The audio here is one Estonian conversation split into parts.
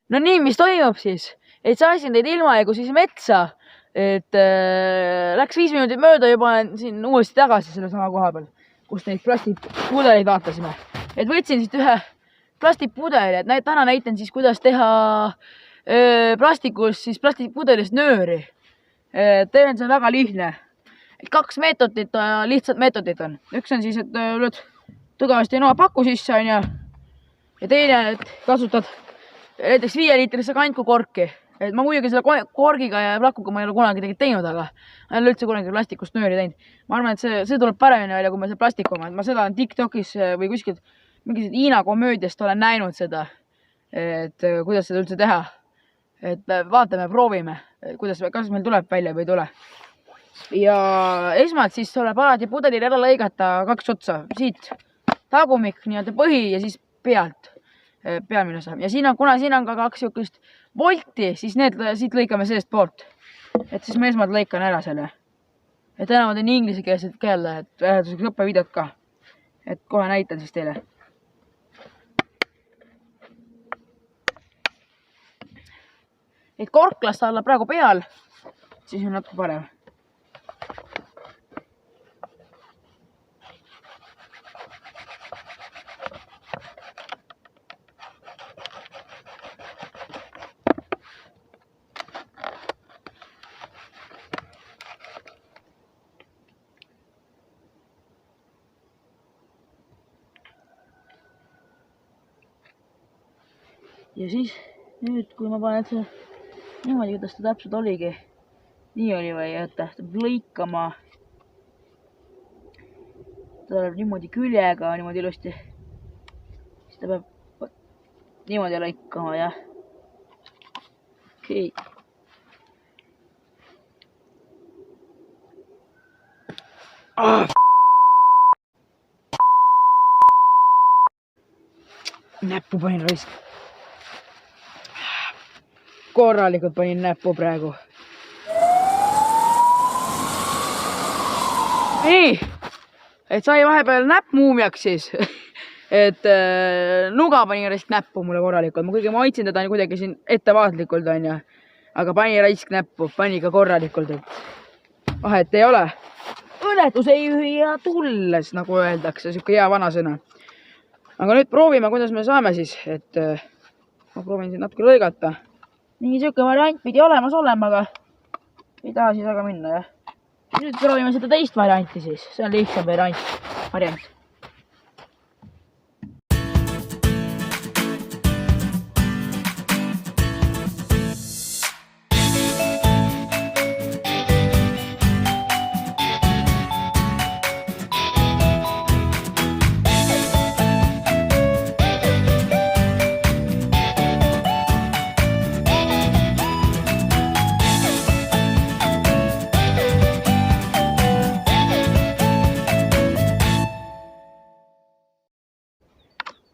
No nii, mis toimub siis? Et saasin teid ilmajagu siis metsa, et läks 5 minutit mööda juba olen siin uuesti tagasi selle sama koha peal, kus neid plastikpudeleid vaatasime. Et võtsin siit ühe plastikpudeli, et täna näitan siis, kuidas teha plastikpudelist nööri. Tegelikult see on väga lihtne. 2 meetodit, lihtsat meetodit on. Üks on siis, et lööd tugevasti noa paku sisse on ja teine, et kasutad näiteks 5-liitrise kantkukorki. Et ma muidugi selle korgiga ja plakuga ma ei ole kunagi teinud, aga ma ei ole üldse kunagi plastikust nööri teinud. Ma arvan, et see tuleb paremini välja, kui ma see plastikuma. Ma seda on TikTokis või kuskilt mingit Hiina komöödiast olen näinud seda, et kuidas seda üldse teha. Et vaatame, proovime, kas meil tuleb välja või ei tule. Ja esmalt siis tuleb alati pudelil ära lõigata 2 otsa. Siit tagumik, nii-öelda põhi ja siis pealmine osa. Ja siin on, kuna siin on ka 2 sihukest volti, siis siit lõikame sellest poolt. Et siis ma esmalt lõikan ära selle. Et täna ma teen inglise keelset keelde, et vähetuseks õppevideot ka. Et kohe näitan siis teile. Et kork lasta alla praegu peal, siis on natuke parem. Ja siis nüüd, kui ma panen see niimoodi, kuidas ta täpselt oligi, nii oli või, et ta peab lõikama, ta tuleb niimoodi küljega, niimoodi ilusti, siis ta peab niimoodi lõikama, jah. Okei. Näppu panin raisk. Korralikult panin näppu praegu. Nii, et sai vahepeal näpp muumiaks siis. Et nuga panin raisk näppu mulle korralikult. Ma kuigi maitsin teda kuidagi siin ettevaatlikult on ja. Aga panin raisk näppu, panin ka korralikult. Et vahet ei ole. Õnnetus ei hüüa tulles, nagu öeldakse. Siuke hea vana sõna. Aga nüüd proovime, kuidas me saame siis. Et ma proovin siin natuke lõigata. Nii siuke variant pidi olemas olema, aga ei taha siis aga minna, jah. Nüüd proovime seda teist varianti siis. See on lihtsam variant.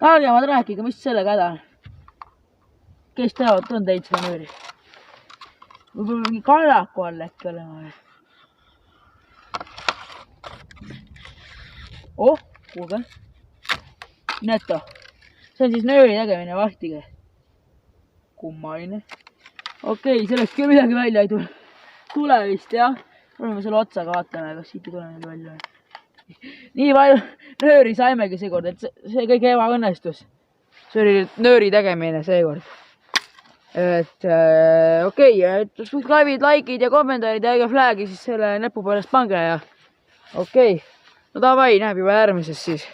Targemad rääkige, mis sellega häda on? Kes teavad, on teinud seda nööri? Võib-olla mingi kallaku all äkki olema. Oh, kuulge. Neto. See on siis nööri tegemine vahtige. Kummaline. Okei, sellest küll midagi välja ei tule vist, jah. Oleme selle otsaga vaatame, kas siit ei tule nüüd välja. Nii palju nööri saimegi seekord, et see kõige ebaõnnestus. See oli nööri tegemine seekord. Et okei, et subscribe'id, like'id ja kommentaarid ja flag'i siis selle näpu poolest pange ja okei. No davai, näeb juba järgmises siis.